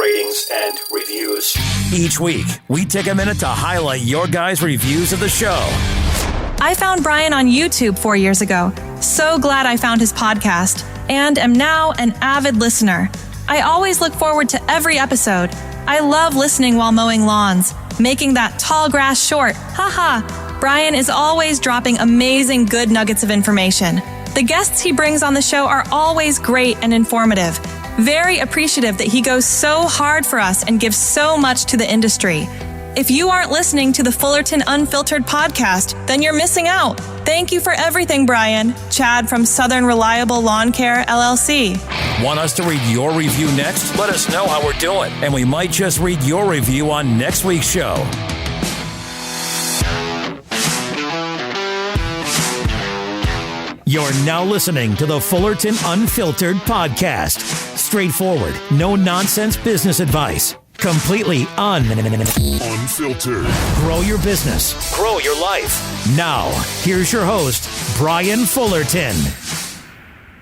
ratings, and reviews. Each week, we take a minute to highlight your guys' reviews of the show. I found Brian on YouTube 4 years ago. So glad I found his podcast and am now an avid listener. I always look forward to every episode. I love listening while mowing lawns, making that tall grass short. Haha. Brian is always dropping amazing good nuggets of information. The guests he brings on the show are always great and informative. Very appreciative that he goes so hard for us and gives so much to the industry. If you aren't listening to the Fullerton Unfiltered podcast, then you're missing out. Thank you for everything, Brian. Chad from Southern Reliable Lawn Care, LLC. Want us to read your review next? Let us know how we're doing, and we might just read your review on next week's show. You're now listening to the Fullerton Unfiltered podcast. Straightforward, no-nonsense business advice. Completely unfiltered. Grow your business. Grow your life. Now, here's your host, Brian Fullerton.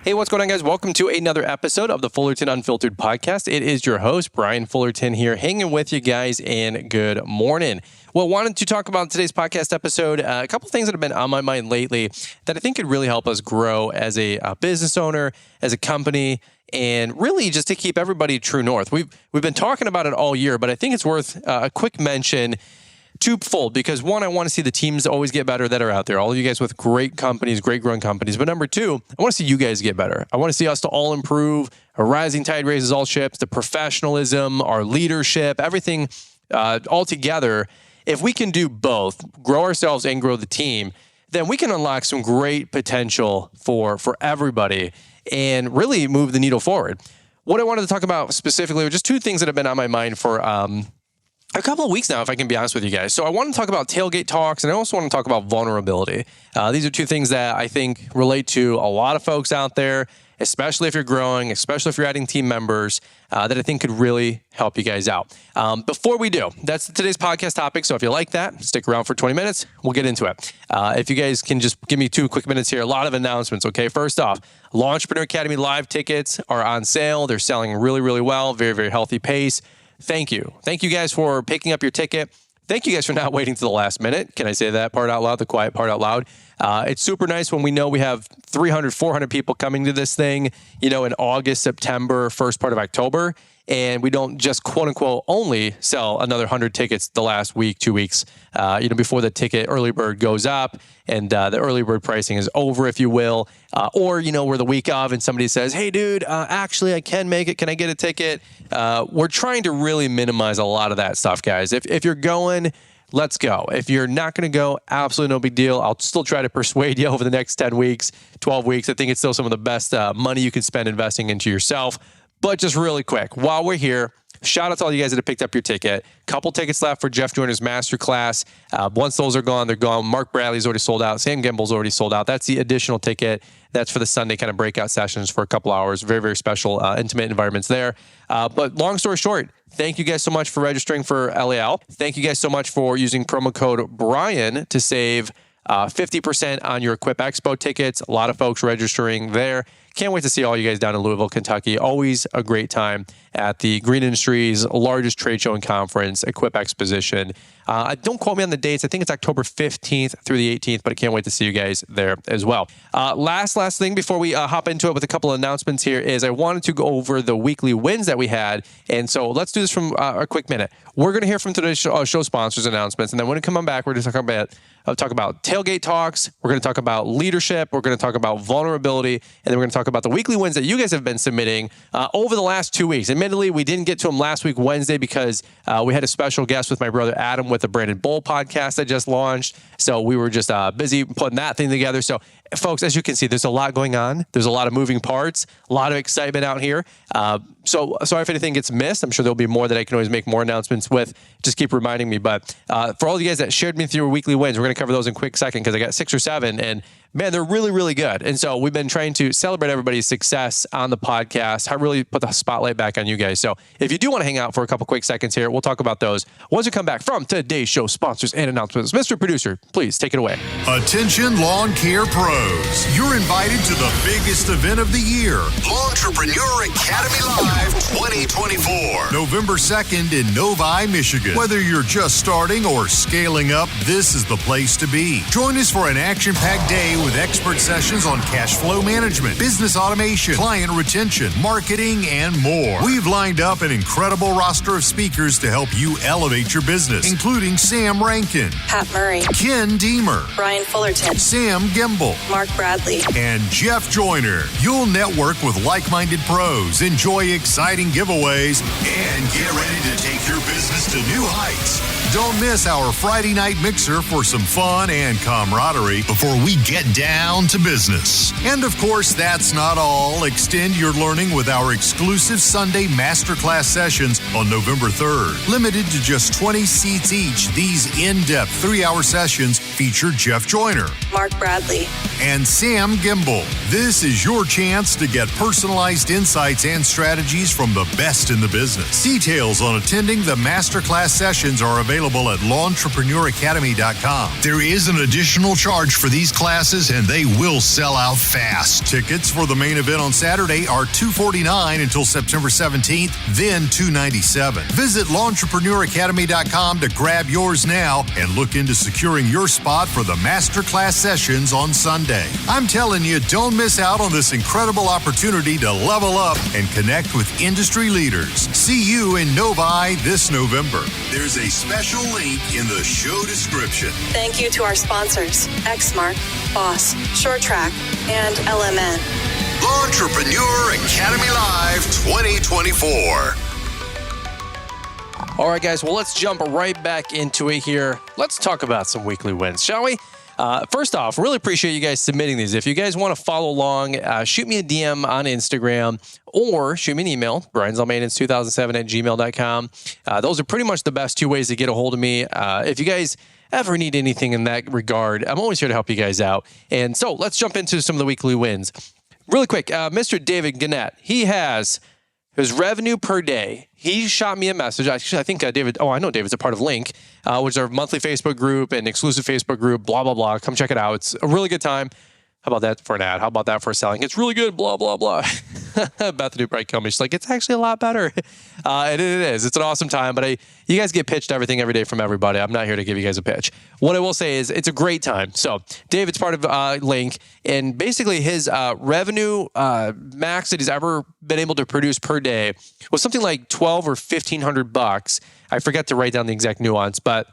Hey, what's going on, guys? Welcome to another episode of the Fullerton Unfiltered podcast. It is your host, Brian Fullerton, here hanging with you guys, and good morning. Well, wanted to talk about today's podcast episode, a couple things that have been on my mind lately that I think could really help us grow as a business owner, as a company, and really just to keep everybody true north. We've been talking about it all year, but I think it's worth a quick mention twofold, because one, I want to see the teams always get better that are out there. All of you guys with great companies, great growing companies. But number two, I want to see you guys get better. I want to see us to all improve. A rising tide raises all ships, the professionalism, our leadership, everything all together. If we can do both, grow ourselves and grow the team, then we can unlock some great potential for everybody and really move the needle forward. What I wanted to talk about specifically were just two things that have been on my mind for a couple of weeks now, if I can be honest with you guys. So I want to talk about tailgate talks, and I also want to talk about vulnerability. These are two things that I think relate to a lot of folks out there, especially if you're growing, especially if you're adding team members, that I think could really help you guys out. Before we do, that's today's podcast topic. So if you like that, stick around for 20 minutes. We'll get into it. If you guys can just give me 2 quick minutes here, a lot of announcements, okay? First off, Entrepreneur Academy live tickets are on sale. They're selling really, really well, very, very healthy pace. Thank you. Thank you guys for picking up your ticket. Thank you guys for not waiting to the last minute. Can I say that part out loud, the quiet part out loud? It's super nice when we know we have 300, 400 people coming to this thing, in August, September, first part of October. And we don't just quote unquote only sell another 100 tickets the last week, 2 weeks, before the ticket early bird goes up and the early bird pricing is over, if you will. Or, we're the week of and somebody says, hey, dude, actually, I can make it. Can I get a ticket? We're trying to really minimize a lot of that stuff, guys. If you're going, let's go. If you're not going to go, absolutely no big deal. I'll still try to persuade you over the next 10 weeks, 12 weeks. I think it's still some of the best money you can spend investing into yourself. But just really quick, while we're here, shout out to all you guys that have picked up your ticket. Couple tickets left for Jeff Joyner's masterclass. Once those are gone, they're gone. Mark Bradley's already sold out. Sam Gimbel's already sold out. That's the additional ticket. That's for the Sunday kind of breakout sessions for a couple hours. Very, very special, intimate environments there. But long story short, thank you guys so much for registering for LAL. Thank you guys so much for using promo code Brian to save 50% on your Equip Expo tickets. A lot of folks registering there. Can't wait to see all you guys down in Louisville, Kentucky. Always a great time at the Green Industry's largest trade show and conference, Equip Exposition. Don't quote me on the dates. I think it's October 15th through the 18th, but I can't wait to see you guys there as well. Last thing before we hop into it with a couple of announcements here is I wanted to go over the weekly wins that we had. And so let's do this from a quick minute. We're going to hear from today's show sponsors announcements. And then when we come back, we're going to talk about tailgate talks. We're going to talk about leadership. We're going to talk about vulnerability. And then we're going to talk about the weekly wins that you guys have been submitting over the last 2 weeks. Admittedly, we didn't get to them last week, Wednesday, because we had a special guest with my brother Adam with the Branded Bull podcast I just launched. So we were just busy putting that thing together. So folks, as you can see, there's a lot going on. There's a lot of moving parts, a lot of excitement out here. So sorry if anything gets missed. I'm sure there'll be more that I can always make more announcements with. Just keep reminding me. But for all you guys that shared me through your weekly wins, we're going to cover those in a quick second because I got 6 or 7. And Man, they're really, really good. And so we've been trying to celebrate everybody's success on the podcast. I really put the spotlight back on you guys. So if you do want to hang out for a couple quick seconds here, we'll talk about those once we come back from today's show sponsors and announcements. Mr. Producer, please take it away. Attention lawn care pros. You're invited to the biggest event of the year, Entrepreneur Academy Live 2024. November 2nd in Novi, Michigan. Whether you're just starting or scaling up, this is the place to be. Join us for an action-packed day with expert sessions on cash flow management, business automation, client retention, marketing, and more. We've lined up an incredible roster of speakers to help you elevate your business, including Sam Rankin, Pat Murray, Ken Deemer, Brian Fullerton, Sam Gimbel, Mark Bradley, and Jeff Joyner. You'll network with like-minded pros, enjoy exciting giveaways, and get ready to take your business to new heights. Don't miss our Friday night mixer for some fun and camaraderie before we get down to business. And of course, that's not all. Extend your learning with our exclusive Sunday masterclass sessions on November 3rd. Limited to just 20 seats each, these in-depth 3-hour sessions feature Jeff Joyner, Mark Bradley, and Sam Gimbel. This is your chance to get personalized insights and strategies from the best in the business. Details on attending the masterclass sessions are available at LawEntrepreneurAcademy.com. There is an additional charge for these classes, and they will sell out fast. Tickets for the main event on Saturday are $249 until September 17th, then $297. Visit LawEntrepreneurAcademy.com to grab yours now and look into securing your spot for the masterclass sessions on Sunday. I'm telling you, don't miss out on this incredible opportunity to level up and connect with industry leaders. See you in Novi this November. There's a special link in the show description. Thank you to our sponsors, Xmark, Boss, Short Track, and LMN. Entrepreneur Academy Live 2024. All right, guys. Well, let's jump right back into it here. Let's talk about some weekly wins, shall we? First off, really appreciate you guys submitting these. If you guys want to follow along, shoot me a DM on Instagram or shoot me an email, brianzelmainens2007@gmail.com. Those are pretty much the best two ways to get a hold of me. If you guys ever need anything in that regard, I'm always here to help you guys out. And so let's jump into some of the weekly wins. Really quick, Mr. David Gannett, he has his revenue per day. He shot me a message. Actually, I think David, I know David's a part of Link, which is our monthly Facebook group and exclusive Facebook group, blah, blah, blah. Come check it out. It's a really good time. How about that for an ad? How about that for selling? It's really good, blah, blah, blah. Bethany Bright Kill me. She's like, it's actually a lot better. And it is. It's an awesome time. But you guys get pitched everything every day from everybody. I'm not here to give you guys a pitch. What I will say is it's a great time. So David's part of Link. And basically his revenue max that he's ever been able to produce per day was something like $1,200 or $1,500. I forget to write down the exact nuance. But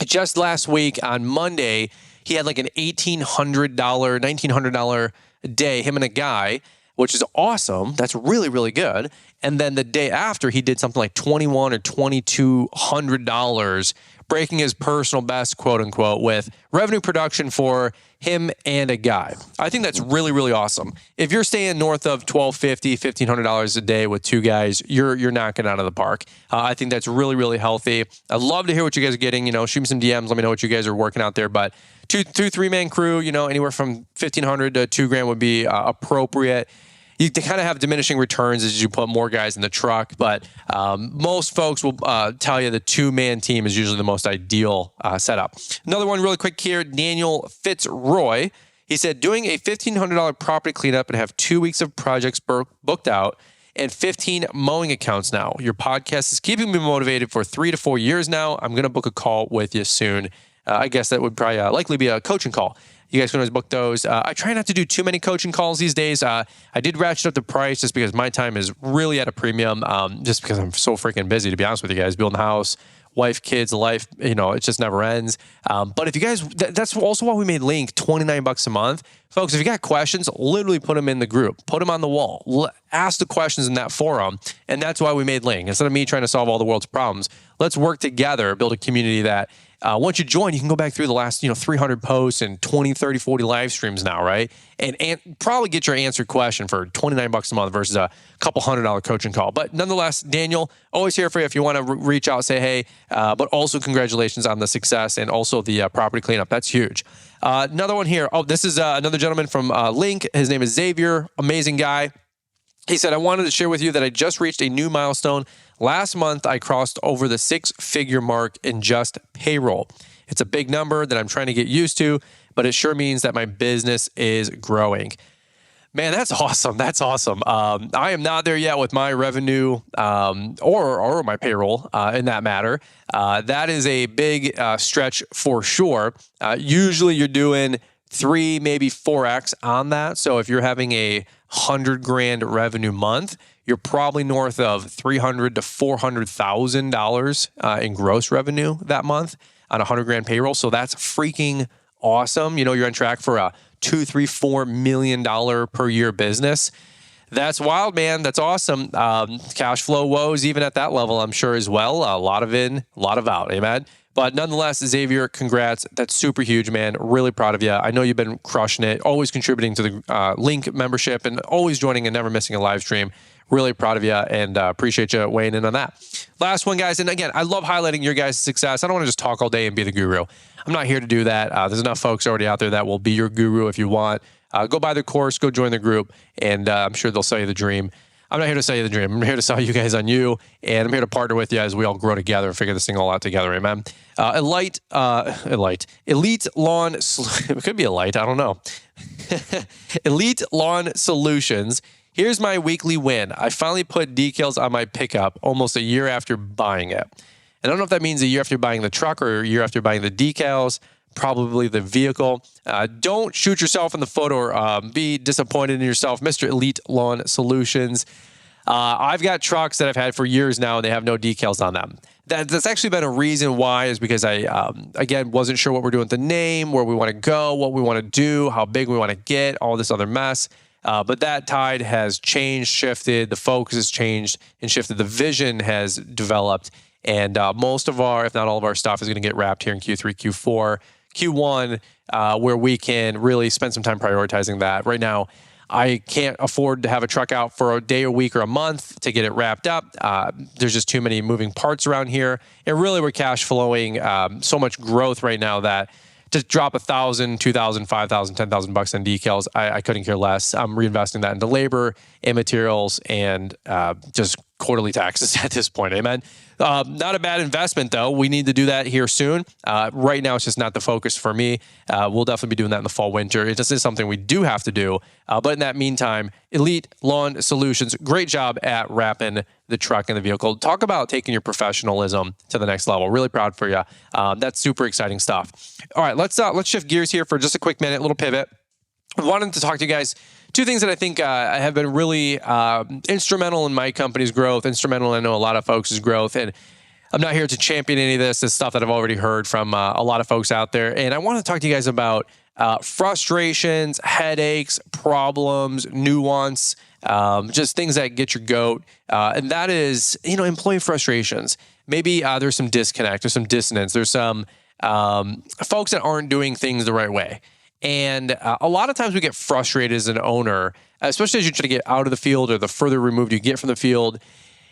just last week on Monday, he had like an $1,800, $1,900 a day, him and a guy, which is awesome. That's really, really good. And then the day after, he did something like $2,100 or $2,200, breaking his personal best, quote unquote, with revenue production for him and a guy. I think that's really, really awesome. If you're staying north of $1,250, $1,500 a day with two guys, you're knocking it out of the park. I think that's really, really healthy. I'd love to hear what you guys are getting. Shoot me some DMs. Let me know what you guys are working out there. But two, 3-man crew, anywhere from $1,500 to $2,000 would be appropriate. You kind of have diminishing returns as you put more guys in the truck, but most folks will tell you the 2-man team is usually the most ideal setup. Another one really quick here, Daniel Fitzroy. He said, doing a $1,500 property cleanup and have 2 weeks of projects booked out and 15 mowing accounts now. Your podcast is keeping me motivated for 3 to 4 years now. I'm going to book a call with you soon. I guess that would probably likely be a coaching call. You guys can always book those. I try not to do too many coaching calls these days. I did ratchet up the price just because my time is really at a premium, just because I'm so freaking busy, to be honest with you guys. Building a house, wife, kids, life, it just never ends. But if you guys, that's also why we made Link $29 a month. Folks, if you got questions, literally put them in the group. Put them on the wall. Ask the questions in that forum. And that's why we made Link. Instead of me trying to solve all the world's problems, let's work together, build a community that once you join, you can go back through the last 300 posts and 20, 30, 40 live streams now, right? And probably get your answered question for $29 a month versus a couple $100 coaching call. But nonetheless, Daniel, always here for you if you want to reach out, say hey. But also congratulations on the success and also the property cleanup. That's huge. Another one here. Oh, this is another gentleman from Link. His name is Xavier. Amazing guy. He said, I wanted to share with you that I just reached a new milestone. Last month, I crossed over the 6-figure mark in just payroll. It's a big number that I'm trying to get used to, but it sure means that my business is growing. Man, that's awesome. That's awesome. I am not there yet with my revenue or my payroll in that matter. That is a big stretch for sure. Usually you're doing 3, maybe 4x on that. So if you're having a $100,000 revenue month, you're probably north of $300,000 to $400,000 in gross revenue that month on a $100,000 payroll. So that's freaking awesome. You're on track for a $2, $3, $4 million per year business. That's wild, man. That's awesome. Cash flow woes, even at that level, I'm sure as well. A lot of in, a lot of out. Amen. But nonetheless, Xavier, congrats. That's super huge, man. Really proud of you. I know you've been crushing it, always contributing to the Link membership and always joining and never missing a live stream. Really proud of you and appreciate you weighing in on that. Last one, guys. And again, I love highlighting your guys' success. I don't want to just talk all day and be the guru. I'm not here to do that. There's enough folks already out there that will be your guru if you want. Go buy the course, go join the group, and I'm sure they'll sell you the dream. I'm not here to sell you the dream. I'm here to sell you guys on you, and I'm here to partner with you as we all grow together and figure this thing all out together. Amen. Elite Lawn. It could be a light. I don't know. Elite Lawn Solutions. Here's my weekly win. I finally put decals on my pickup almost a year after buying it. And I don't know if that means a year after buying the truck or a year after buying the decals. Probably the vehicle. Don't shoot yourself in the foot or be disappointed in yourself. Mr. Elite Lawn Solutions. I've got trucks that I've had for years now and they have no decals on them. That's actually been a reason why is because I, again, wasn't sure what we're doing with the name, where we want to go, what we want to do, how big we want to get, all this other mess. But that tide has changed, shifted. The focus has changed and shifted. The vision has developed. And most of our, if not all of our stuff is going to get wrapped here in Q3, Q4, Q1, where we can really spend some time prioritizing that. Right now, I can't afford to have a truck out for a day, a week, or a month to get it wrapped up. There's just too many moving parts around here. And really, we're cash flowing so much growth right now that to drop $1,000, $2,000, $5,000, $10,000 on decals, I couldn't care less. I'm reinvesting that into labor and materials and just quarterly taxes at this point. Amen. Not a bad investment, though. We need to do that here soon. Right now, it's just not the focus for me. We'll definitely be doing that in the fall, winter. It just is something we do have to do. But in that meantime, Elite Lawn Solutions, great job at wrapping the truck and the vehicle. Talk about taking your professionalism to the next level. Really proud for you. That's super exciting stuff. All right, let's shift gears here for just a quick minute, little pivot. I wanted to talk to you guys. Two things that I think have been really instrumental in my company's growth, instrumental in I know a lot of folks' growth. And I'm not here to champion any of this. It's stuff that I've already heard from a lot of folks out there. And I want to talk to you guys about frustrations, headaches, problems, nuance, just things that get your goat. And that is, employee frustrations. Maybe there's some disconnect, there's some dissonance, there's some folks that aren't doing things the right way. And a lot of times we get frustrated as an owner, especially as you try to get out of the field or the further removed you get from the field.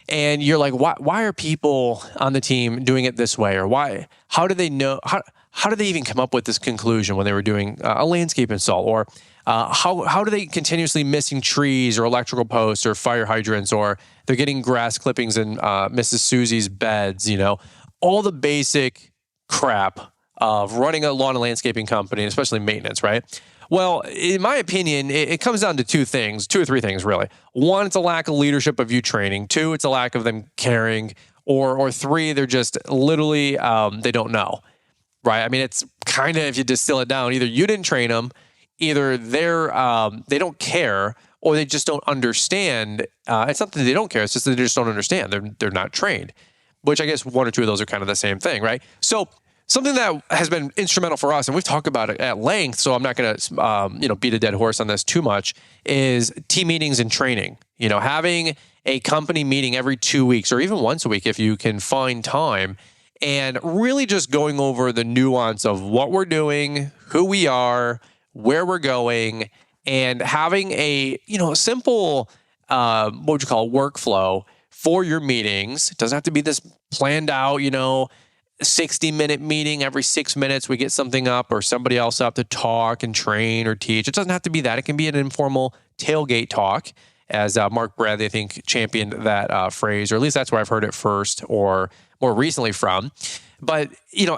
And you're like, why are people on the team doing it this way? Or why? How do they know? How did they even come up with this conclusion when they were doing a landscape install? Or how do they continuously missing trees or electrical posts or fire hydrants, or they're getting grass clippings in Mrs. Susie's beds, all the basic crap of running a lawn and landscaping company, and especially maintenance, right? Well, in my opinion, it comes down to two or three things, really. One, it's a lack of leadership of you training. Two, it's a lack of them caring. Or three, they're just literally, they don't know, right? I mean, it's kind of, if you distill it down, either you didn't train them, either they don't care, or they just don't understand. It's not that they don't care, it's just that they just don't understand. They're not trained, which I guess one or two of those are kind of the same thing, right? So something that has been instrumental for us, and we've talked about it at length, so I'm not going to, beat a dead horse on this too much, is team meetings and training. Having a company meeting every 2 weeks or even once a week if you can find time, and really just going over the nuance of what we're doing, who we are, where we're going, and having a, simple, what would you call it, workflow for your meetings. It doesn't have to be this planned out, 60-minute meeting. Every 6 minutes we get something up or somebody else up to talk and train or teach. It doesn't have to be that. It can be an informal tailgate talk, as Mark Bradley, I think, championed that phrase, or at least that's where I've heard it first or more recently from. But,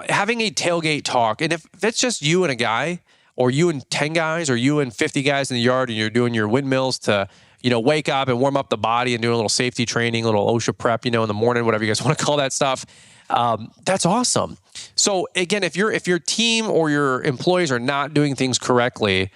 having a tailgate talk, and if it's just you and a guy, or you and 10 guys, or you and 50 guys in the yard, and you're doing your windmills to, wake up and warm up the body and doing a little safety training, a little OSHA prep, in the morning, whatever you guys want to call that stuff. That's awesome. So again, if your team or your employees are not doing things correctly,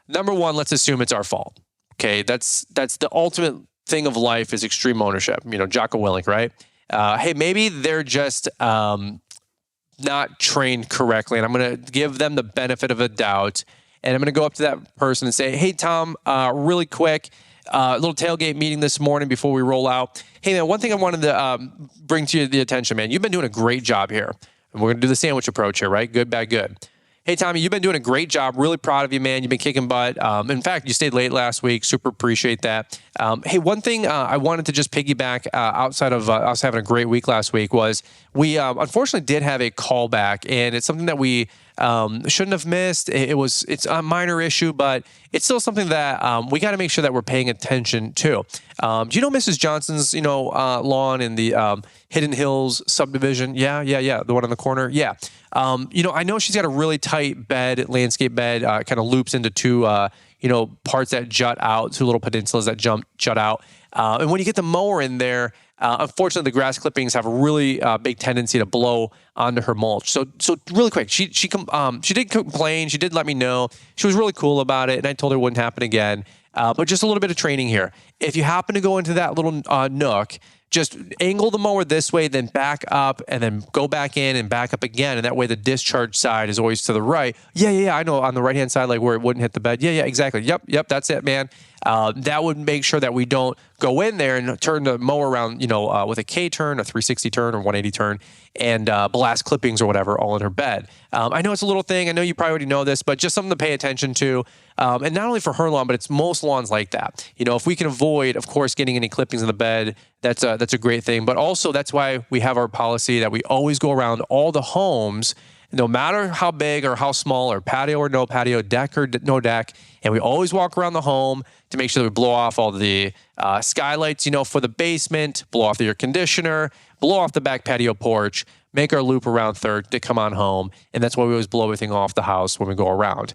number one, let's assume it's our fault. Okay, that's the ultimate thing of life is extreme ownership. Jocko Willink, right? Hey, maybe they're just not trained correctly, and I'm going to give them the benefit of a doubt, and I'm going to go up to that person and say, hey, Tom, really quick, little tailgate meeting this morning before we roll out. Hey, man, one thing I wanted to bring to the attention, man. You've been doing a great job here, and we're going to do the sandwich approach here, right? Good, bad, good. Hey, Tommy, you've been doing a great job. Really proud of you, man. You've been kicking butt. In fact, you stayed late last week. Super appreciate that. Hey, one thing I wanted to just piggyback outside of us having a great week last week was we unfortunately did have a callback, and it's something that we shouldn't have missed. It's a minor issue, but it's still something that we got to make sure that we're paying attention to. Do you know Mrs. Johnson's lawn in the Hidden Hills subdivision? Yeah, the one on the corner. Yeah. I know she's got a really tight bed, landscape bed, kind of loops into two, parts that jut out, two little peninsulas that jut out. And when you get the mower in there, unfortunately, the grass clippings have a really big tendency to blow onto her mulch. So really quick, she did complain. She did let me know. She was really cool about it, and I told her it wouldn't happen again. But just a little bit of training here. If you happen to go into that little nook, just angle the mower this way, then back up, and then go back in and back up again. And that way the discharge side is always to the right. Yeah, I know, on the right-hand side, like where it wouldn't hit the bed. Yeah, exactly. Yep, that's it, man. That would make sure that we don't go in there and turn the mower around, with a K-turn, a 360 turn, or 180 turn, and blast clippings or whatever all in her bed. I know it's a little thing. I know you probably already know this, but just something to pay attention to. And not only for her lawn, but it's most lawns like that. If we can avoid, of course, getting any clippings in the bed, that's a great thing. But also, that's why we have our policy that we always go around all the homes, no matter how big or how small, or patio or no patio, deck or no deck, and we always walk around the home to make sure that we blow off all the skylights, for the basement, blow off the air conditioner, blow off the back patio porch, make our loop around third to come on home. And that's why we always blow everything off the house when we go around.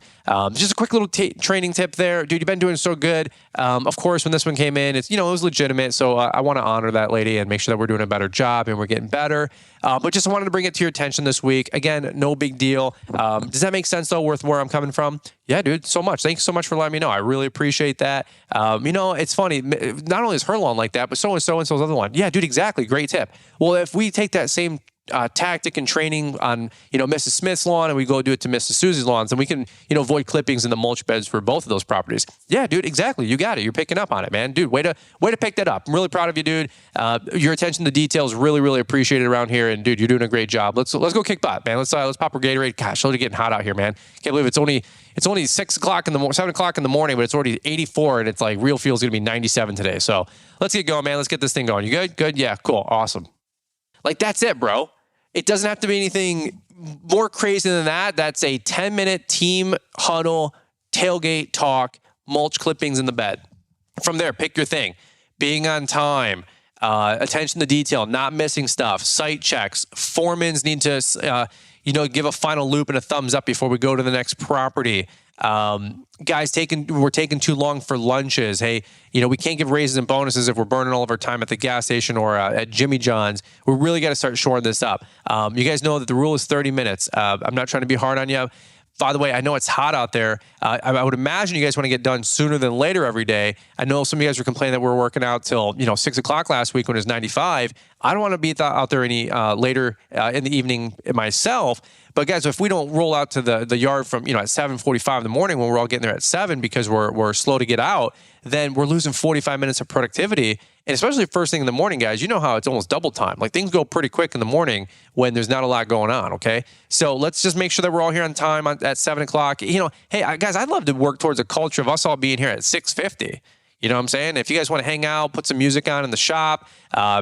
Just a quick little training tip there. Dude, you've been doing so good. Of course, when this one came in, it was legitimate. So I want to honor that lady and make sure that we're doing a better job and we're getting better. But just wanted to bring it to your attention this week. Again, no big deal. Does that make sense, though, with where I'm coming from? Yeah, dude, so much. Thanks so much for letting me know. I really appreciate that. It's funny. Not only is her lawn like that, but so and so's other one. Yeah, dude, exactly. Great tip. Well, if we take that same tactic and training on, Mrs. Smith's lawn, and we go do it to Mrs. Susie's lawns, and we can, avoid clippings in the mulch beds for both of those properties. Yeah, dude, exactly. You got it. You're picking up on it, man. Dude, way to pick that up. I'm really proud of you, dude. Your attention to detail is really, really appreciated around here, and dude, you're doing a great job. Let's go kick butt, man. Let's pop our Gatorade. Gosh, it's getting hot out here, man. Can't believe it's only 7 o'clock in the morning, but it's already 84, and it's like real feels going to be 97 today. So let's get going, man. Let's get this thing going. You good? Good. Yeah. Cool. Awesome. Like, that's it, bro. It doesn't have to be anything more crazy than that. That's a 10-minute team huddle, tailgate talk, mulch clippings in the bed. From there, pick your thing. Being on time, attention to detail, not missing stuff, site checks. Foremans need to, give a final loop and a thumbs up before we go to the next property. Guys, we're taking too long for lunches. Hey, we can't give raises and bonuses if we're burning all of our time at the gas station or at Jimmy John's. We really got to start shoring this up. You guys know that the rule is 30 minutes. I'm not trying to be hard on you. By the way, I know it's hot out there. I would imagine you guys want to get done sooner than later every day. I know some of you guys were complaining that we're working out till 6 o'clock last week when it was 95. I don't want to be out there any later in the evening myself. But guys, if we don't roll out to the yard from at 7:45 in the morning when we're all getting there at 7 because we're slow to get out, then we're losing 45 minutes of productivity. And especially first thing in the morning, guys, you know how it's almost double time. Like things go pretty quick in the morning when there's not a lot going on, okay? So let's just make sure that we're all here on time at 7 o'clock. Hey, guys, I'd love to work towards a culture of us all being here at 6:50. You know what I'm saying? If you guys want to hang out, put some music on in the shop,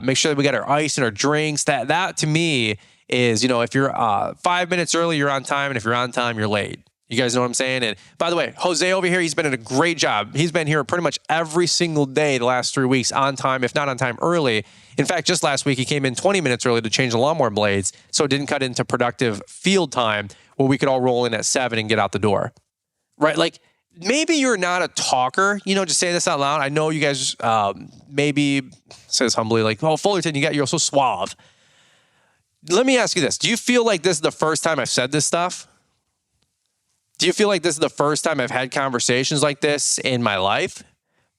make sure that we got our ice and our drinks. That to me is, if you're 5 minutes early, you're on time. And if you're on time, you're late. You guys know what I'm saying? And by the way, Jose over here, he's been in a great job. He's been here pretty much every single day the last 3 weeks on time, if not on time early. In fact, just last week, he came in 20 minutes early to change the lawnmower blades, so it didn't cut into productive field time where we could all roll in at 7 and get out the door. Right? Like, maybe you're not a talker, just say this out loud. I know you guys maybe say this humbly, like, oh, Fullerton, you're so suave. Let me ask you this. Do you feel like this is the first time I've said this stuff? Do you feel like this is the first time I've had conversations like this in my life?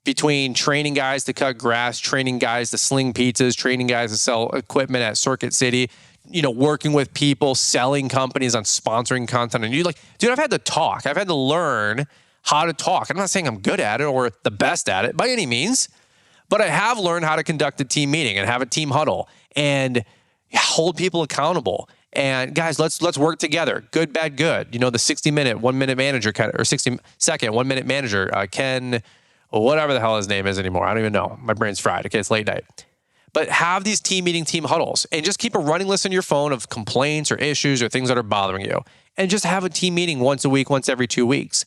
Between training guys to cut grass, training guys to sling pizzas, training guys to sell equipment at Circuit City, working with people, selling companies on sponsoring content. And dude, I've had to talk. I've had to learn how to talk. I'm not saying I'm good at it or the best at it by any means, but I have learned how to conduct a team meeting and have a team huddle and hold people accountable. And guys, let's work together. Good, bad, good. The 60-minute, 1-minute manager, or 60-second, 1-minute manager, Ken, whatever the hell his name is anymore. I don't even know. My brain's fried. Okay, it's late night. But have these team meeting, team huddles, and just keep a running list on your phone of complaints or issues or things that are bothering you. And just have a team meeting once a week, once every 2 weeks.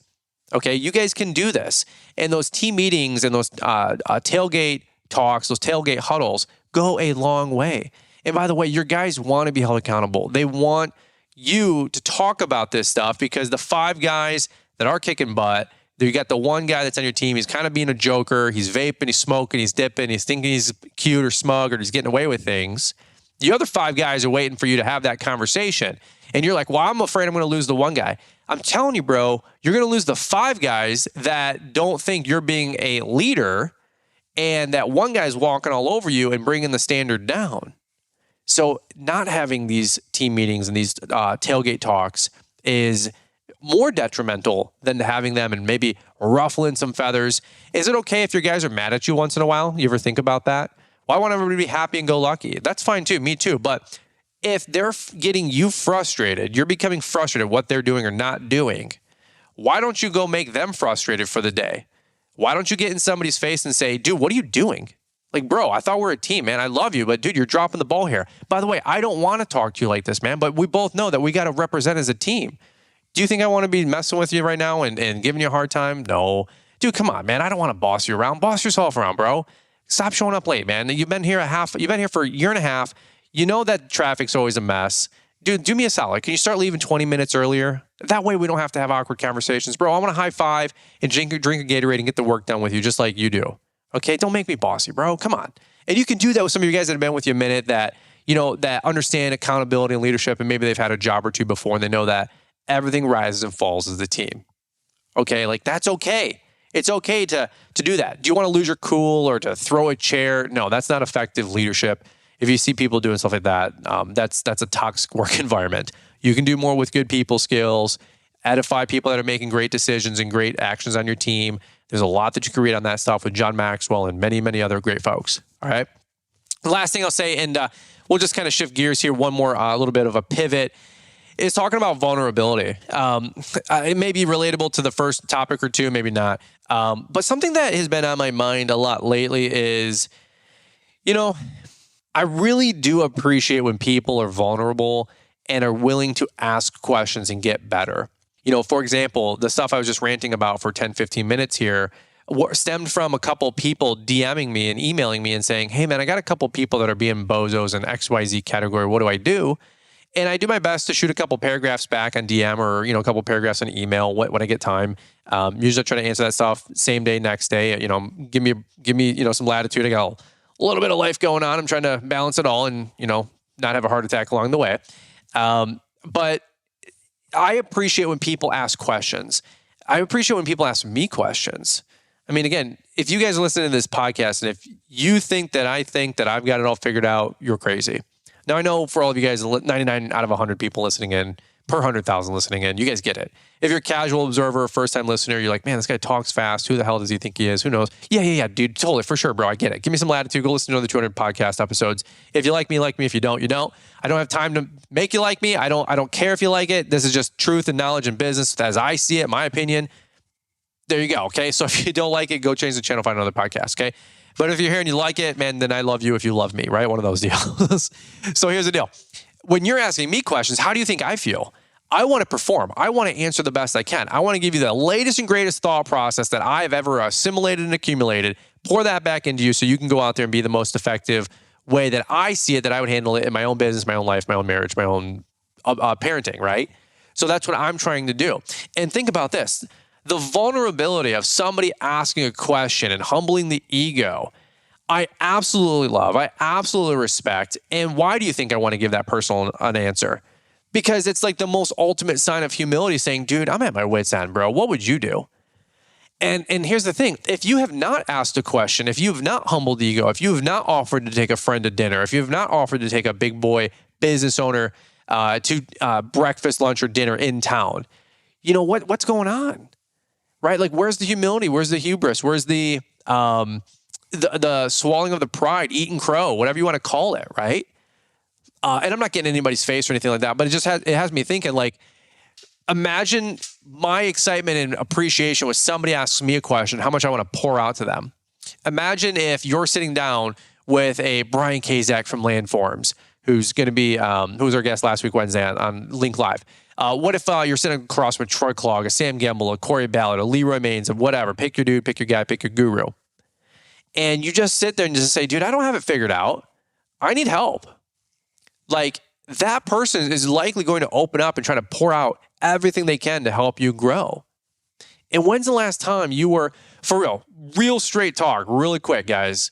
Okay, you guys can do this. And those team meetings and those tailgate talks, those tailgate huddles go a long way. And by the way, your guys want to be held accountable. They want you to talk about this stuff because the 5 guys that are kicking butt, you got the one guy that's on your team, he's kind of being a joker, he's vaping, he's smoking, he's dipping, he's thinking he's cute or smug or he's getting away with things. The other 5 guys are waiting for you to have that conversation. And you're like, well, I'm afraid I'm going to lose the one guy. I'm telling you, bro, you're going to lose the 5 guys that don't think you're being a leader and that one guy's walking all over you and bringing the standard down. So not having these team meetings and these tailgate talks is more detrimental than having them and maybe ruffling some feathers. Is it okay if your guys are mad at you once in a while? You ever think about that? Well, I want everybody to be happy and go lucky. That's fine too, me too. But if they're getting you frustrated, you're becoming frustrated what they're doing or not doing, why don't you go make them frustrated for the day? Why don't you get in somebody's face and say, dude, what are you doing? Like, bro, I thought we were a team, man. I love you, but dude, you're dropping the ball here. By the way, I don't want to talk to you like this, man, but we both know that we got to represent as a team. Do you think I want to be messing with you right now and giving you a hard time? No. Dude, come on, man. I don't want to boss you around. Boss yourself around, bro. Stop showing up late, man. You've been here for a year and a half. You know that traffic's always a mess. Dude, do me a solid. Can you start leaving 20 minutes earlier? That way we don't have to have awkward conversations. Bro, I want to high five and drink a Gatorade and get the work done with you just like you do. Okay, don't make me bossy, bro. Come on. And you can do that with some of you guys that have been with you a minute that, that understand accountability and leadership, and maybe they've had a job or two before and they know that everything rises and falls as a team. Okay, like that's okay. It's okay to do that. Do you want to lose your cool or to throw a chair? No, that's not effective leadership. If you see people doing stuff like that, that's a toxic work environment. You can do more with good people skills, edify people that are making great decisions and great actions on your team. There's a lot that you can read on that stuff with John Maxwell and many, many other great folks. All right. The last thing I'll say, and we'll just kind of shift gears here, one more little bit of a pivot, is talking about vulnerability. It may be relatable to the first topic or two, maybe not. But something that has been on my mind a lot lately is, I really do appreciate when people are vulnerable and are willing to ask questions and get better. For example, the stuff I was just ranting about for 10, 15 minutes here stemmed from a couple people DMing me and emailing me and saying, hey man, I got a couple people that are being bozos in XYZ category. What do I do? And I do my best to shoot a couple paragraphs back on DM or, a couple paragraphs on email when I get time. Usually I try to answer that stuff same day, next day. Give me some latitude. I got a little bit of life going on. I'm trying to balance it all and, not have a heart attack along the way. But I appreciate when people ask questions. I appreciate when people ask me questions. I mean, again, if you guys are listening to this podcast and if you think that I think that I've got it all figured out, you're crazy. Now, I know for all of you guys, 99 out of 100 people listening in per 100,000 listening in. You guys get it. If you're a casual observer, first-time listener, you're like, man, this guy talks fast. Who the hell does he think he is? Who knows? Yeah, dude, totally, for sure, bro. I get it. Give me some latitude. Go listen to another 200 podcast episodes. If you like me, like me. If you don't, you don't. I don't have time to make you like me. I don't care if you like it. This is just truth and knowledge and business as I see it, my opinion. There you go, okay? So if you don't like it, go change the channel, find another podcast, okay? But if you're here and you like it, man, then I love you if you love me, right? One of those deals. So here's the deal. When you're asking me questions, how do you think I feel? I want to perform. I want to answer the best I can. I want to give you the latest and greatest thought process that I've ever assimilated and accumulated, pour that back into you so you can go out there and be the most effective way that I see it, that I would handle it in my own business, my own life, my own marriage, my own parenting, right? So that's what I'm trying to do. And think about this. The vulnerability of somebody asking a question and humbling the ego, I absolutely love. I absolutely respect. And why do you think I want to give that person an answer? Because it's like the most ultimate sign of humility saying, dude, I'm at my wit's end, bro. What would you do? And here's the thing. If you have not asked a question, if you have not humbled the ego, if you have not offered to take a friend to dinner, if you have not offered to take a big boy business owner to breakfast, lunch, or dinner in town, you know, what's going on? Right? Like, where's the humility? Where's the hubris? Where's the swallowing of the pride, eating crow, whatever you want to call it, right? And I'm not getting in anybody's face or anything like that, but it has me thinking, like, imagine my excitement and appreciation when somebody asks me a question, how much I want to pour out to them. Imagine if you're sitting down with a Brian Kazak from Landforms, who's going to be, who was our guest last week, Wednesday on Link Live. What if you're sitting across with Troy Clogg, a Sam Gamble, a Corey Ballard, a Leroy Maines, of whatever, pick your dude, pick your guy, pick your guru. And you just sit there and just say, dude, I don't have it figured out. I need help. Like, that person is likely going to open up and try to pour out everything they can to help you grow. And when's the last time you were, for real straight talk, really quick, guys,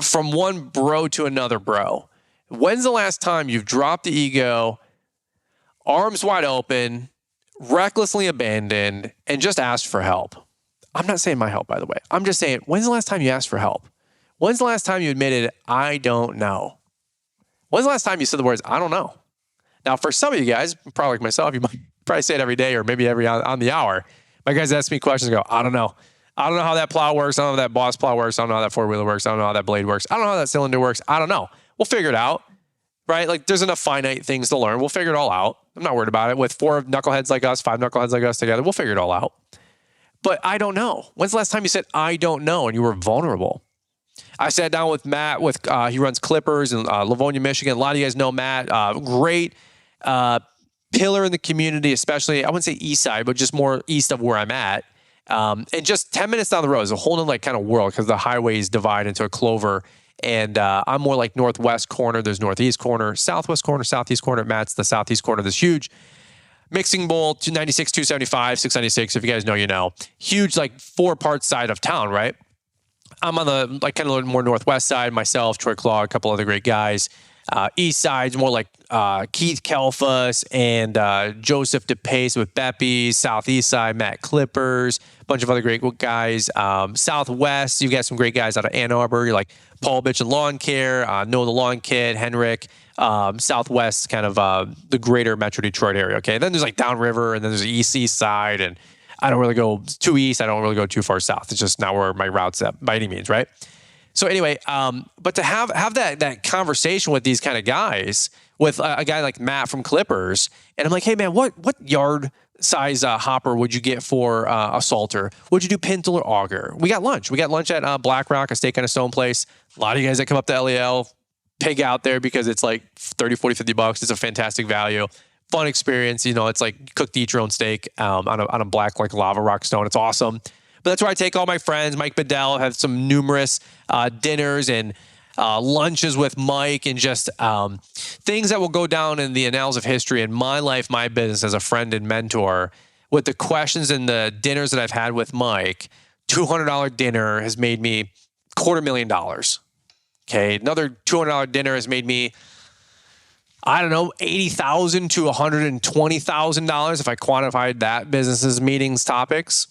from one bro to another bro, when's the last time you've dropped the ego, arms wide open, recklessly abandoned, and just asked for help? I'm not saying my help, by the way. I'm just saying, when's the last time you asked for help? When's the last time you admitted, I don't know? When's the last time you said the words, I don't know? Now, for some of you guys, probably like myself, you might probably say it every day or maybe every on the hour. My guys ask me questions and go, I don't know. I don't know how that plow works. I don't know how that boss plow works. I don't know how that four-wheeler works. I don't know how that blade works. I don't know how that cylinder works. I don't know. We'll figure it out, right? Like, there's enough finite things to learn. We'll figure it all out. I'm not worried about it. With 4 knuckleheads like us, 5 knuckleheads like us together, we'll figure it all out. But I don't know. When's the last time you said, I don't know, and you were vulnerable? I sat down with Matt, he runs Clippers in Livonia, Michigan. A lot of you guys know Matt. Great pillar in the community, especially, I wouldn't say east side, but just more east of where I'm at. And just 10 minutes down the road is a whole nother kind of world because the highways divide into a clover. And I'm more like northwest corner. There's northeast corner, southwest corner, southeast corner. Matt's the southeast corner. This huge mixing bowl, 296, 275, 696. If you guys know, you know. Huge, like 4-part side of town, right? I'm on the like kind of more northwest side, myself, Troy Clogg, a couple other great guys. East side's more like Keith Kelfus and Joseph DePace with Beppy. Southeast side, Matt Clippers, a bunch of other great guys. Southwest, you've got some great guys out of Ann Arbor. You're like Paul Bitch and Lawn Care, Noah the Lawn Kid, Henrik. Southwest, kind of the greater Metro Detroit area. Okay, then there's like downriver, and then there's the east side, and I don't really go too east. I don't really go too far south. It's just not where my route's at by any means, right? So anyway, but to have that conversation with these kind of guys, with a guy like Matt from Clippers, and I'm like, hey man, what yard size hopper would you get for a salter? Would you do pintle or auger? We got lunch. We got lunch at Black Rock, a steak on a stone place. A lot of you guys that come up to LEL pig out there because it's like 30, 40, 50 bucks. It's a fantastic value. Fun experience. You know, it's like cook to eat your own steak on a black like lava rock stone. It's awesome. But that's where I take all my friends. Mike Bedell, have some numerous dinners and lunches with Mike, and just things that will go down in the annals of history in my life, my business as a friend and mentor. With the questions and the dinners that I've had with Mike, $200 dinner has made me $250,000. Okay, another $200 dinner has made me, I don't know, $80,000 to $120,000 if I quantified that businesses, meetings, topics.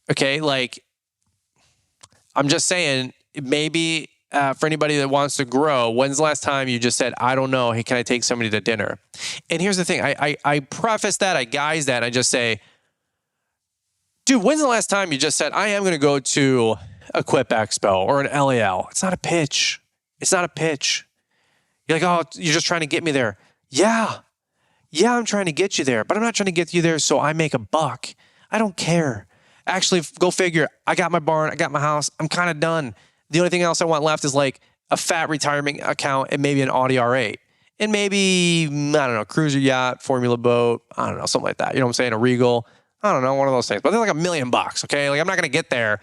Okay, like, I'm just saying, maybe for anybody that wants to grow, when's the last time you just said, I don't know, hey, can I take somebody to dinner? And here's the thing. I preface that, I guise that, I just say, dude, when's the last time you just said, I am going to go to a Quip Expo or an LAL? It's not a pitch. It's not a pitch. You're like, oh, you're just trying to get me there. Yeah, I'm trying to get you there, but I'm not trying to get you there so I make a buck. I don't care. Actually, go figure. I got my barn. I got my house. I'm kind of done. The only thing else I want left is like a fat retirement account and maybe an Audi R8. And maybe, I don't know, cruiser yacht, formula boat. I don't know, something like that. You know what I'm saying? A Regal. I don't know, one of those things. But they're like $1 million, okay? Like I'm not going to get there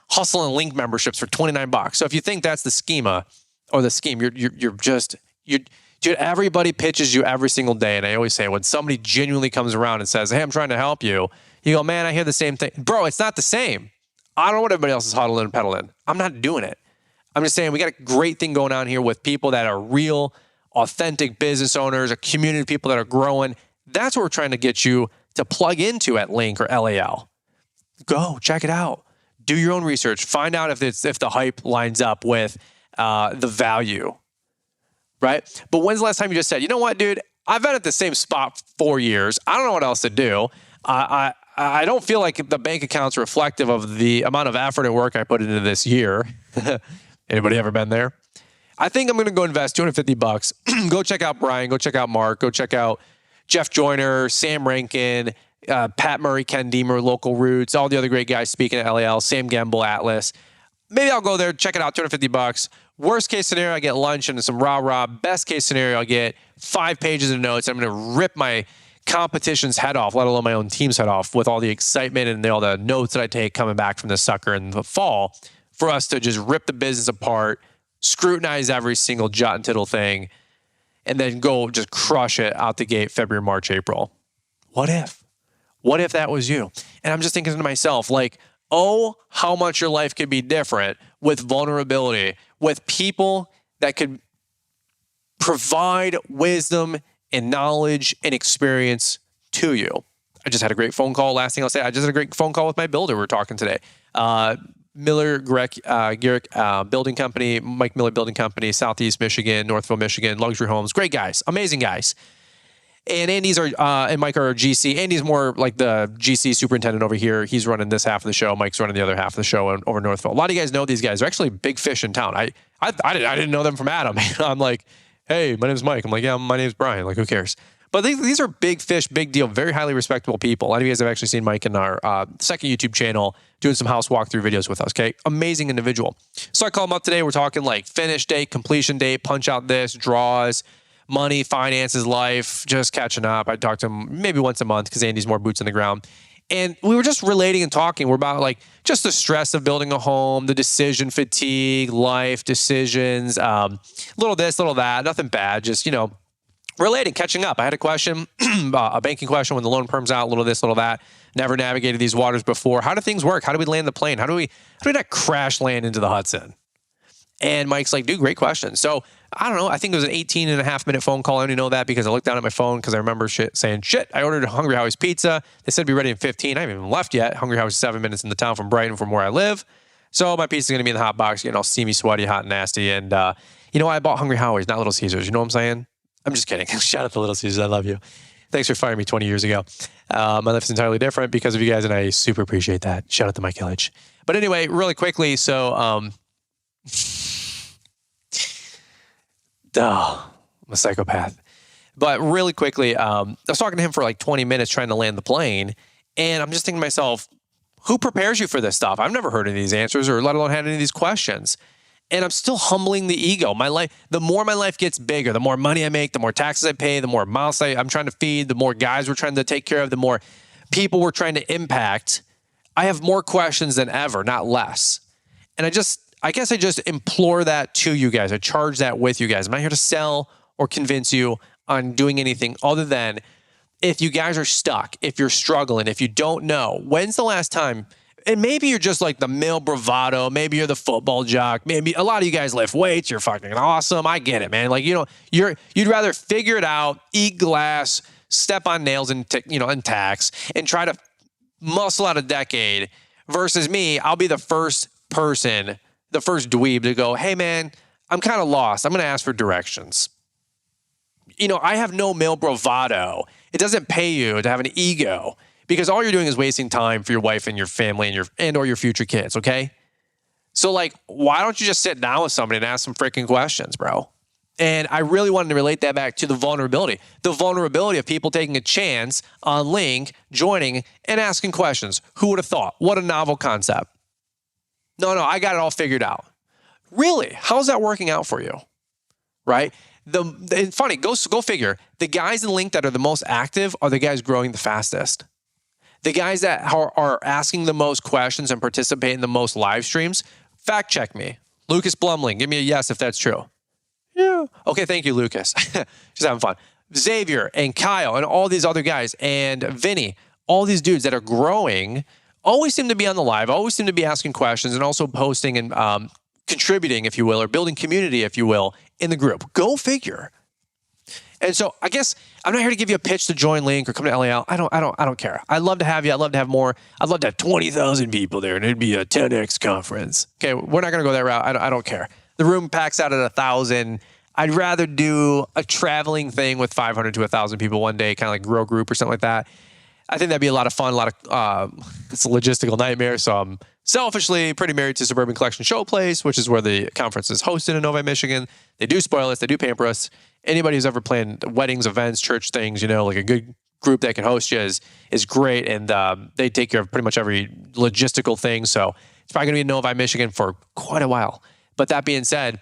hustling link memberships for $29. So if you think that's the schema or the scheme, dude, everybody pitches you every single day. And I always say, when somebody genuinely comes around and says, hey, I'm trying to help you, you go, man, I hear the same thing. Bro, it's not the same. I don't know what everybody else is huddling and peddling. I'm not doing it. I'm just saying we got a great thing going on here with people that are real, authentic business owners, a community of people that are growing. That's what we're trying to get you to plug into at Link or LAL. Go, check it out. Do your own research. Find out if the hype lines up with the value, right? But when's the last time you just said, you know what, dude? I've been at the same spot 4 years. I don't know what else to do. I don't feel like the bank account's reflective of the amount of effort and work I put into this year. Anybody ever been there? I think I'm going to go invest $250. Go check out Brian. Go check out Mark. Go check out Jeff Joyner, Sam Rankin, Pat Murray, Ken Deemer, Local Roots, all the other great guys speaking at LAL, Sam Gamble, Atlas. Maybe I'll go there, check it out, $250. Worst case scenario, I get lunch and some rah-rah. Best case scenario, I get 5 pages of notes. I'm going to rip my competition's head off, let alone my own team's head off, with all the excitement and all the notes that I take coming back from this sucker in the fall, for us to just rip the business apart, scrutinize every single jot and tittle thing, and then go just crush it out the gate February, March, April. What if? What if that was you? And I'm just thinking to myself, like, oh, how much your life could be different with vulnerability, with people that could provide wisdom and knowledge and experience to you. I just had a great phone call. Last thing I'll say, I just had a great phone call with my builder. We're talking today. Miller Garrick Building Company, Mike Miller Building Company, Southeast Michigan, Northville, Michigan, luxury homes. Great guys, amazing guys. And and Mike are GC. Andy's more like the GC superintendent over here. He's running this half of the show. Mike's running the other half of the show over Northville. A lot of you guys know these guys. They're actually big fish in town. I didn't know them from Adam. I'm like, hey, my name's Mike. I'm like, yeah, my name's Brian. Like, who cares? But these are big fish, big deal, very highly respectable people. A lot of you guys have actually seen Mike in our second YouTube channel doing some house walkthrough videos with us, okay? Amazing individual. So I call him up today. We're talking like finish date, completion date, punch out this, draws, money, finances, life, just catching up. I talk to him maybe once a month because Andy's more boots on the ground. And we were just relating and talking. We're about like just the stress of building a home, the decision fatigue, life decisions, little this, little that, nothing bad, just, relating, catching up. I had a question, a banking question when the loan perm's out, little this, little that. Never navigated these waters before. How do things work? How do we land the plane? How do we not crash land into the Hudson? And Mike's like, dude, great question. So I don't know. I think it was an 18.5-minute phone call. I only know that because I looked down at my phone because I remember saying, I ordered Hungry Howie's pizza. They said it'd be ready in 15. I haven't even left yet. Hungry Howie's 7 minutes in the town from Brighton from where I live. So my pizza's going to be in the hot box, getting all steamy, sweaty, hot, and nasty. And I bought Hungry Howie's, not Little Caesars. You know what I'm saying? I'm just kidding. Shout out to Little Caesars. I love you. Thanks for firing me 20 years ago. My life's entirely different because of you guys, and I super appreciate that. Shout out to Mike Illich. But anyway, really quickly, so I'm a psychopath. But really quickly, I was talking to him for like 20 minutes trying to land the plane, and I'm just thinking to myself, who prepares you for this stuff? I've never heard any of these answers or let alone had any of these questions. And I'm still humbling the ego. My life, the more my life gets bigger, the more money I make, the more taxes I pay, the more mouths I'm trying to feed, the more guys we're trying to take care of, the more people we're trying to impact. I have more questions than ever, not less. And I guess I just implore that to you guys. I charge that with you guys. I'm not here to sell or convince you on doing anything other than if you guys are stuck, if you're struggling, if you don't know, when's the last time? And maybe you're just like the male bravado. Maybe you're the football jock. Maybe a lot of you guys lift weights. You're fucking awesome. I get it, man. Like, you'd rather figure it out, eat glass, step on nails and tacks and try to muscle out a decade versus me. I'll be the first person the first dweeb to go, hey man, I'm kind of lost. I'm going to ask for directions. I have no male bravado. It doesn't pay you to have an ego because all you're doing is wasting time for your wife and your family and or your future kids, okay? So why don't you just sit down with somebody and ask some freaking questions, bro? And I really wanted to relate that back to the vulnerability of people taking a chance on Link, joining, and asking questions. Who would have thought? What a novel concept. No, I got it all figured out. Really? How's that working out for you? Right? It's funny, go figure. The guys in Link that are the most active are the guys growing the fastest. The guys that are asking the most questions and participate in the most live streams, fact check me. Lucas Blumling, give me a yes if that's true. Yeah. Okay, thank you, Lucas. Just having fun. Xavier and Kyle and all these other guys and Vinny, all these dudes that are growing always seem to be on the live, always seem to be asking questions and also posting and contributing, if you will, or building community, if you will, in the group. Go figure. And so I guess I'm not here to give you a pitch to join Link or come to LAL. I don't care. I'd love to have you. I'd love to have more. I'd love to have 20,000 people there and it'd be a 10X conference. Okay, we're not going to go that route. I don't care. The room packs out at 1,000. I'd rather do a traveling thing with 500 to 1,000 people one day, kind of like grow group or something like that. I think that'd be a lot of fun, it's a logistical nightmare. So I'm selfishly pretty married to Suburban Collection Showplace, which is where the conference is hosted in Novi, Michigan. They do spoil us. They do pamper us. Anybody who's ever planned weddings, events, church things, like a good group that can host you is great. And they take care of pretty much every logistical thing. So it's probably going to be in Novi, Michigan for quite a while. But that being said,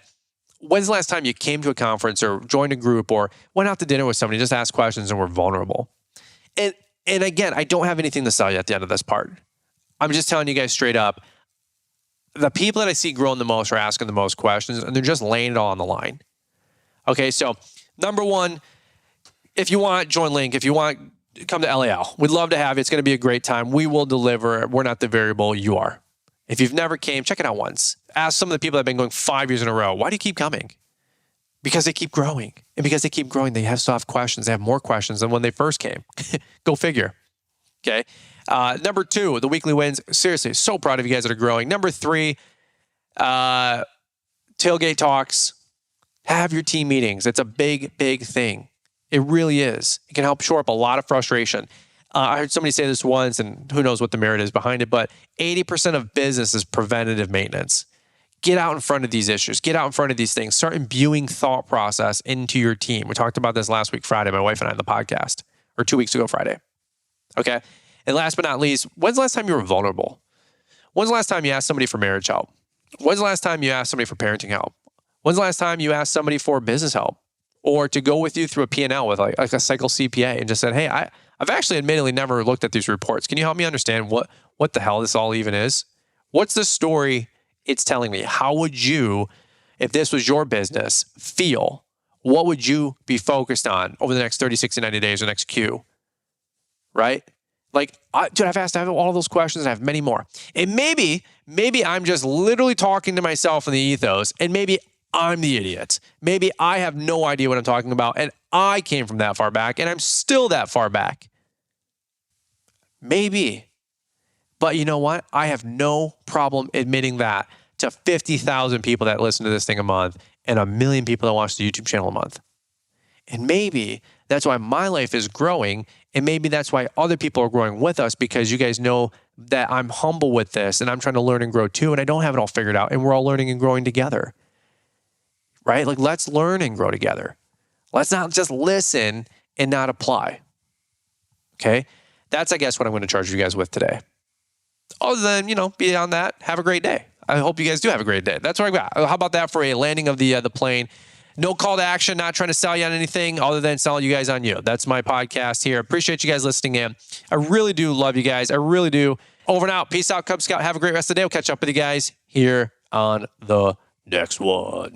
when's the last time you came to a conference or joined a group or went out to dinner with somebody, just asked questions and were vulnerable? And again, I don't have anything to sell you at the end of this part. I'm just telling you guys straight up, the people that I see growing the most are asking the most questions and they're just laying it all on the line. Okay, so number one, if you want, join Link. If you want, come to LAL. We'd love to have you. It's going to be a great time. We will deliver. We're not the variable. You are. If you've never came, check it out once. Ask some of the people that have been going 5 years in a row, why do you keep coming? Because they keep growing. And because they keep growing, they still have questions. They have more questions than when they first came. Go figure. Okay. Number two, the weekly wins. Seriously, so proud of you guys that are growing. Number three, Tailgate talks. Have your team meetings. It's a big, big thing. It really is. It can help shore up a lot of frustration. I heard somebody say this once, and who knows what the merit is behind it, but 80% of business is preventative maintenance. Get out in front of these issues. Get out in front of these things. Start imbuing thought process into your team. We talked about this last week, Friday, my wife and I on the podcast, or 2 weeks ago, Friday. Okay. And last but not least, when's the last time you were vulnerable? When's the last time you asked somebody for marriage help? When's the last time you asked somebody for parenting help? When's the last time you asked somebody for business help or to go with you through a P&L with like a cycle CPA and just said, hey, I've actually admittedly never looked at these reports. Can you help me understand what the hell this all even is? What's the story it's telling me? How would you, if this was your business, feel? What would you be focused on over the next 30, 60, 90 days or next Q? Right? I've asked all of those questions. I have many more. And maybe I'm just literally talking to myself in the ethos, and maybe I'm the idiot. Maybe I have no idea what I'm talking about, and I came from that far back, and I'm still that far back. Maybe. But you know what? I have no problem admitting that to 50,000 people that listen to this thing a month and 1 million people that watch the YouTube channel a month. And maybe that's why my life is growing, and maybe that's why other people are growing with us, because you guys know that I'm humble with this and I'm trying to learn and grow too, and I don't have it all figured out, and we're all learning and growing together. Right? Let's learn and grow together. Let's not just listen and not apply. Okay? That's, I guess, what I'm going to charge you guys with today. Other than, beyond that, have a great day. I hope you guys do have a great day. That's what I got. How about that for a landing of the plane? No call to action, not trying to sell you on anything other than selling you guys on you. That's my podcast here. Appreciate you guys listening in. I really do love you guys. I really do. Over and out. Peace out, Cub Scout. Have a great rest of the day. We'll catch up with you guys here on the next one.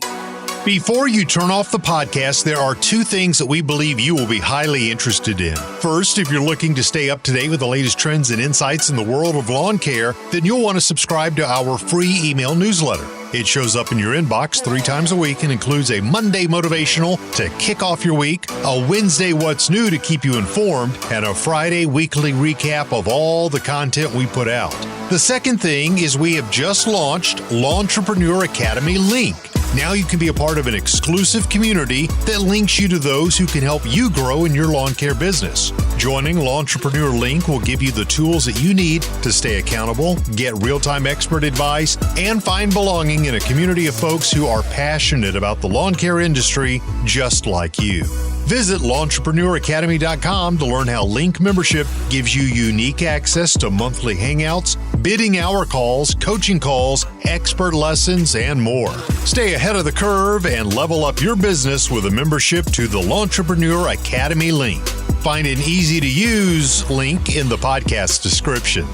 Before you turn off the podcast, there are 2 things that we believe you will be highly interested in. First, if you're looking to stay up to date with the latest trends and insights in the world of lawn care, then you'll want to subscribe to our free email newsletter. It shows up in your inbox 3 times a week and includes a Monday motivational to kick off your week, a Wednesday what's new to keep you informed, and a Friday weekly recap of all the content we put out. The second thing is we have just launched Lawntrepreneur Academy Link. Now you can be a part of an exclusive community that links you to those who can help you grow in your lawn care business. Joining Lawntrepreneur Link will give you the tools that you need to stay accountable, get real-time expert advice, and find belonging in a community of folks who are passionate about the lawn care industry just like you. Visit LawnTrepreneurAcademy.com to learn how Link membership gives you unique access to monthly hangouts, bidding hour calls, coaching calls, expert lessons, and more. Stay ahead of the curve and level up your business with a membership to the Lawntrepreneur Academy Link. Find an easy-to-use link in the podcast description.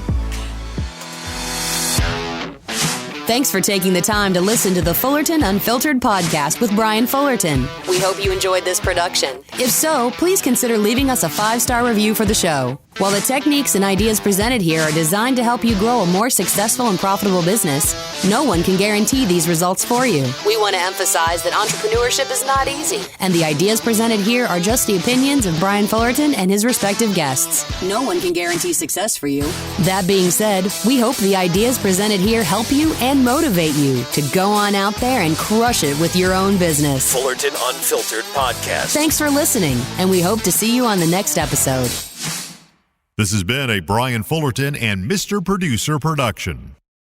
Thanks for taking the time to listen to the Fullerton Unfiltered podcast with Brian Fullerton. We hope you enjoyed this production. If so, please consider leaving us a 5-star review for the show. While the techniques and ideas presented here are designed to help you grow a more successful and profitable business, no one can guarantee these results for you. We want to emphasize that entrepreneurship is not easy, and the ideas presented here are just the opinions of Brian Fullerton and his respective guests. No one can guarantee success for you. That being said, we hope the ideas presented here help you and motivate you to go on out there and crush it with your own business. Fullerton Unfiltered Podcast. Thanks for listening, and we hope to see you on the next episode. This has been a Brian Fullerton and Mr. Producer production.